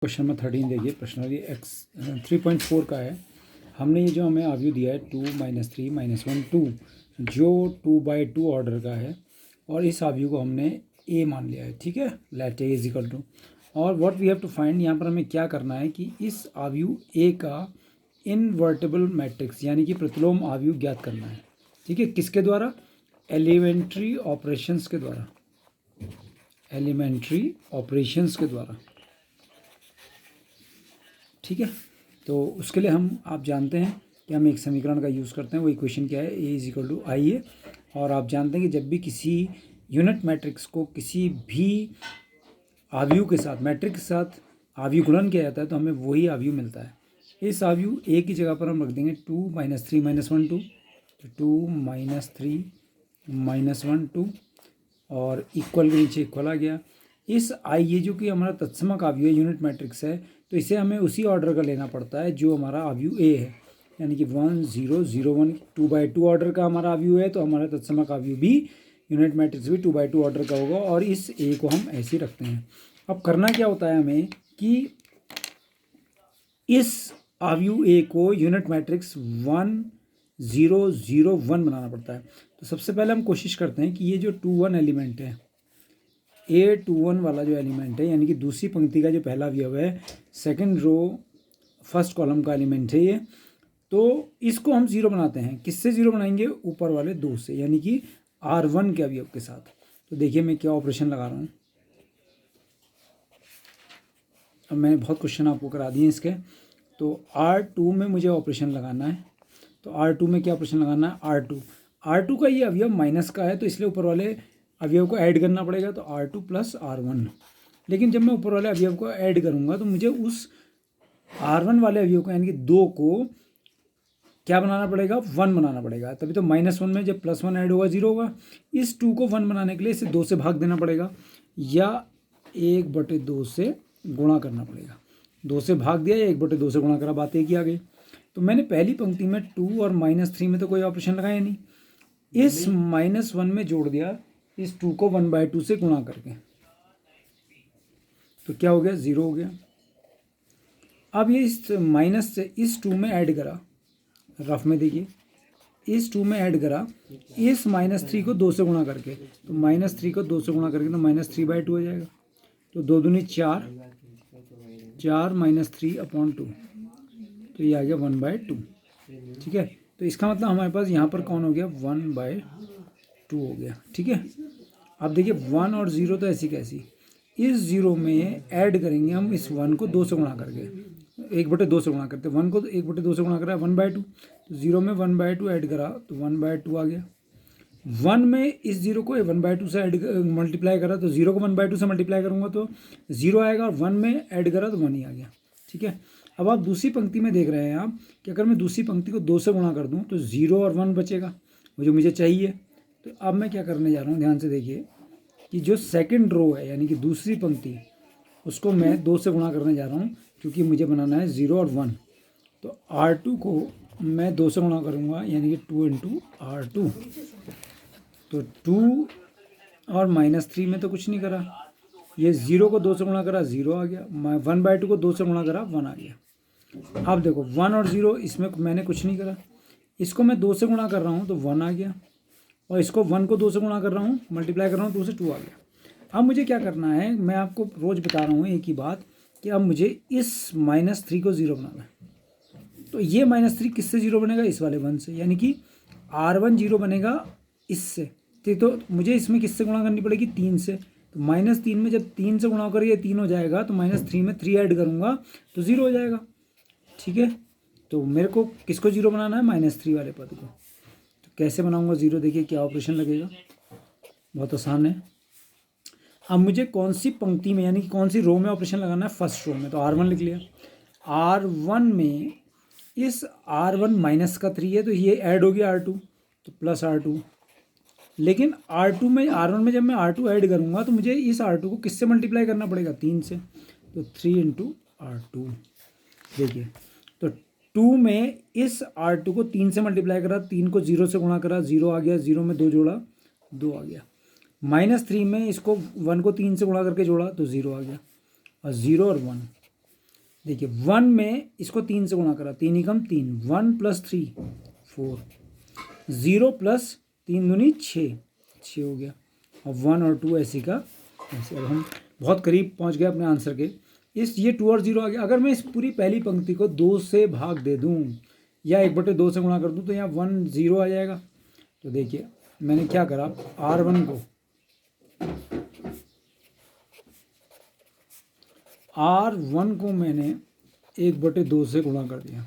Question number 13 देखिए, प्रश्न x 3.4 का है। हमने ये जो हमें आव्यू दिया है 2 -3 -1 2 जो 2/2 ऑर्डर का है और इस आव्यू को हमने ए मान लिया है। ठीक है, let A is equal to और what we have to find. यहाँ पर हमें क्या करना है कि इस आव्यू ए का इनवर्टेबल मैट्रिक्स यानी कि प्रतिलोम आव्यू ज्ञात करना है। ठीक है, किसके द्वारा? एलिमेंट्री ऑपरेशंस के द्वारा, एलिमेंट्री ऑपरेशंस के द्वारा। ठीक है, तो उसके लिए आप जानते हैं कि हम एक समीकरण का यूज़ करते हैं। वो इक्वेशन क्या है? ए इज इक्वल टू आई है। और आप जानते हैं कि जब भी किसी यूनिट मैट्रिक्स को किसी भी आव्यू के साथ, मैट्रिक्स के साथ आव्यू गुणन किया जाता है तो हमें वही आव्यू मिलता है। इस आव्यू ए की जगह पर हम रख देंगे 2 -3 -1 2, तो 2 -3 -1 2 और इक्वल के नीचे इक्वल आ गया। इस आई ये जो कि हमारा तत्समक आव्यू है, यूनिट मैट्रिक्स है, तो इसे हमें उसी ऑर्डर का लेना पड़ता है जो हमारा आव्यू ए है, यानी कि 1 0 0 1 2/2 ऑर्डर का हमारा आव्यू है, तो हमारा तत्समक आव्यू भी यूनिट मैट्रिक्स भी 2/2 ऑर्डर का होगा। और इस ए को हम ऐसे ही रखते हैं। अब करना क्या होता है हमें कि इस आव्यू ए को यूनिट मैट्रिक्स 1 0 0 1 बनाना पड़ता है। तो सबसे पहले हम कोशिश करते हैं कि ये जो 2 1 एलिमेंट है, A21 वाला जो एलिमेंट है, यानी कि दूसरी पंक्ति का जो पहला अवयव है, सेकंड रो फर्स्ट कॉलम का एलिमेंट है ये, तो इसको हम जीरो बनाते हैं। किससे जीरो बनाएंगे? ऊपर वाले दो से, यानी कि R1 के अवयव के साथ। तो देखिए मैं क्या ऑपरेशन लगा रहा हूँ। अब मैंने बहुत क्वेश्चन आपको करा दिए इसके। तो R2 में मुझे ऑपरेशन लगाना है। तो R2 में क्या ऑपरेशन लगाना है? R2 का ये अवयव माइनस का है, तो इसलिए ऊपर वाले अवयव को ऐड करना पड़ेगा, तो R2 + R1। लेकिन जब मैं ऊपर वाले अवयव को ऐड करूँगा तो मुझे उस R1 वाले अवयव को, यानी कि 2 को क्या बनाना पड़ेगा? 1 बनाना पड़ेगा। तभी तो -1 में जब +1 ऐड होगा 0 होगा। इस 2 को 1 बनाने के लिए इसे 2 से भाग देना पड़ेगा या 1/2 से गुणा करना पड़ेगा। 2 से भाग दिया या 1/2 से गुणा करा, बात एक ही आ गई। तो मैंने पहली पंक्ति में 2 और -3 में तो कोई ऑपरेशन लगाया नहीं, इस -1 में जोड़ दिया, इस 2 को 1/2 से गुणा करके, तो क्या हो गया? 0 हो गया। अब ये इस माइनस से इस 2 में ऐड करा, रफ में देखिए, इस 2 में ऐड करा इस -3 को 2 से गुणा करके, तो -3 को 2 से गुणा करके तो -3/2 हो जाएगा। तो 2 दूनी 4, 4 -3/2, तो ये आ गया 1/2। ठीक है, तो इसका मतलब हमारे पास यहाँ पर कौन हो गया? 1/2 हो गया। ठीक है, अब देखिए 1 और 0 तो ऐसी कैसी, इस 0 में ऐड करेंगे हम इस 1 को 2 से गुणा करके, 1/2 से गुणा करते, 1 को 1/2 से गुणा करा 1/2, तो 0 में 1/2 ऐड करा तो 1/2 आ गया। 1 में इस 0 को 1/2 से ऐड मल्टीप्लाई करा, तो 0 को 1/2 से मल्टीप्लाई करूँगा तो 0 आएगा, और 1 में ऐड करा तो 1 ही आ गया। ठीक है, अब आप दूसरी पंक्ति में देख रहे हैं आप कि अगर मैं दूसरी पंक्ति को 2 से गुणा कर दूँ तो 0 और 1 बचेगा, जो मुझे चाहिए। तो अब मैं क्या करने जा रहा हूँ, ध्यान से देखिए कि जो सेकंड रो है, यानी कि दूसरी पंक्ति, उसको मैं 2 से गुणा करने जा रहा हूँ, क्योंकि मुझे बनाना है 0 और 1। तो R2 को मैं 2 से गुणा करूँगा, यानी कि 2 × R2। तो 2 और -3 में तो कुछ नहीं करा, ये 0 को 2 से गुणा करा 0 आ गया, 1/2 को 2 से गुणा करा 1 आ गया। अब देखो 1 और 0 इसमें मैंने कुछ नहीं करा, इसको मैं 2 से गुणा कर रहा हूँ तो 1 आ गया, और इसको 1 को 2 से गुणा कर रहा हूँ, मल्टीप्लाई कर रहा हूँ, 2 से 2 आ गया। अब मुझे क्या करना है, मैं आपको रोज़ बता रहा हूँ एक ही बात कि अब मुझे इस -3 को 0 बनाना है। तो ये -3 किससे 0 बनेगा? इस वाले 1 से, यानी कि R1 0 बनेगा इससे। तो मुझे इसमें किससे गुणा करनी पड़ेगी? 3 से। तो -3 में जब 3 से गुणा करिए 3 हो जाएगा, तो -3 में 3 ऐड करूँगा तो 0 हो जाएगा। ठीक है, तो मेरे को किसको 0 बनाना है? -3 वाले पद को। तो कैसे बनाऊँगा 0? देखिए क्या ऑपरेशन लगेगा, बहुत आसान है। अब मुझे कौन सी पंक्ति में, यानी कि कौन सी रो में ऑपरेशन लगाना है? फर्स्ट रो में, तो R1 लिख लिया। R1 में इस R1 -3 है, तो ये ऐड हो गया R2, तो +R2। लेकिन R1 में जब मैं R2 ऐड करूँगा तो मुझे इस R2 को किससे मल्टीप्लाई करना पड़ेगा? 3 से, तो 3 × R2। देखिए, तो 2 में इस R2 को 3 से मल्टीप्लाई करा, 3 को 0 से गुणा करा, 0 आ गया, 0 में 2 जोड़ा 2 आ गया। -3 में इसको 1 को 3 से गुणा करके जोड़ा तो 0 आ गया, और 0 और 1 देखिए 1 में इसको 3 से गुणा करा, 3 एकम 3, 1 + 3 4, 0 + 3 दूनी 6 हो गया। और 1 और 2 ऐसे का ऐसे। अब हम बहुत करीब पहुंच गए अपने आंसर के। ये 2 और 0 आ गया। अगर मैं इस पूरी पहली पंक्ति को 2 से भाग दे दूं या 1/2 से गुणा कर दूं तो यहाँ 1 0 आ जाएगा। तो देखिए मैंने क्या करा, R1 को मैंने 1/2 से गुणा कर दिया।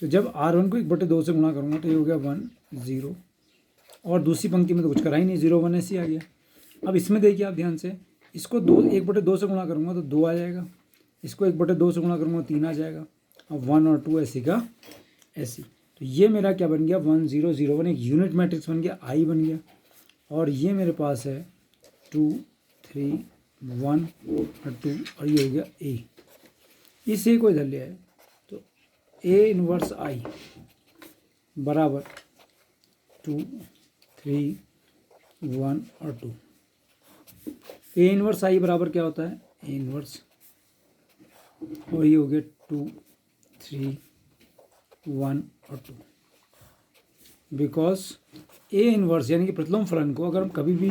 तो जब R1 को 1/2 से गुणा करूँगा तो ये हो गया 1 0, और दूसरी पंक्ति में तो कुछ करा ही नहीं, 0 1 ऐसे ही आ गया। अब इसमें देखिए आप ध्यान से, इसको 1/2 से गुणा करूँगा तो 2 आ जाएगा, इसको 1/2 से गुणा करूँगा 3 आ जाएगा। अब 1 और 2 ऐसे का ऐसी। तो ये मेरा क्या बन गया, 1 0 0 1, एक यूनिट मैट्रिक्स बन गया, आई बन गया। और ये मेरे पास है 2 3 1 और 2, और ये हो गया ए। इस ए को इधर ले आए तो ए इनवर्स आई बराबर 2 3 1 और 2। ए इनवर्स आई बराबर क्या होता है, ए इनवर्स, और ये हो गया 2 3 1 और 2। बिकॉज ए इनवर्स यानी कि प्रतिलोम फलन को अगर हम कभी भी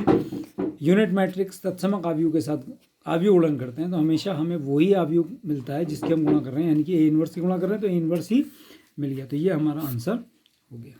यूनिट मैट्रिक्स तत्समक आव्यूह के साथ आव्यूह गुणन करते हैं तो हमेशा हमें वही आव्यूह मिलता है जिसके हम गुणा कर रहे हैं, यानी कि ए इनवर्स की गुणा कर रहे हैं तो ए इनवर्स ही मिल गया। तो ये हमारा आंसर हो गया।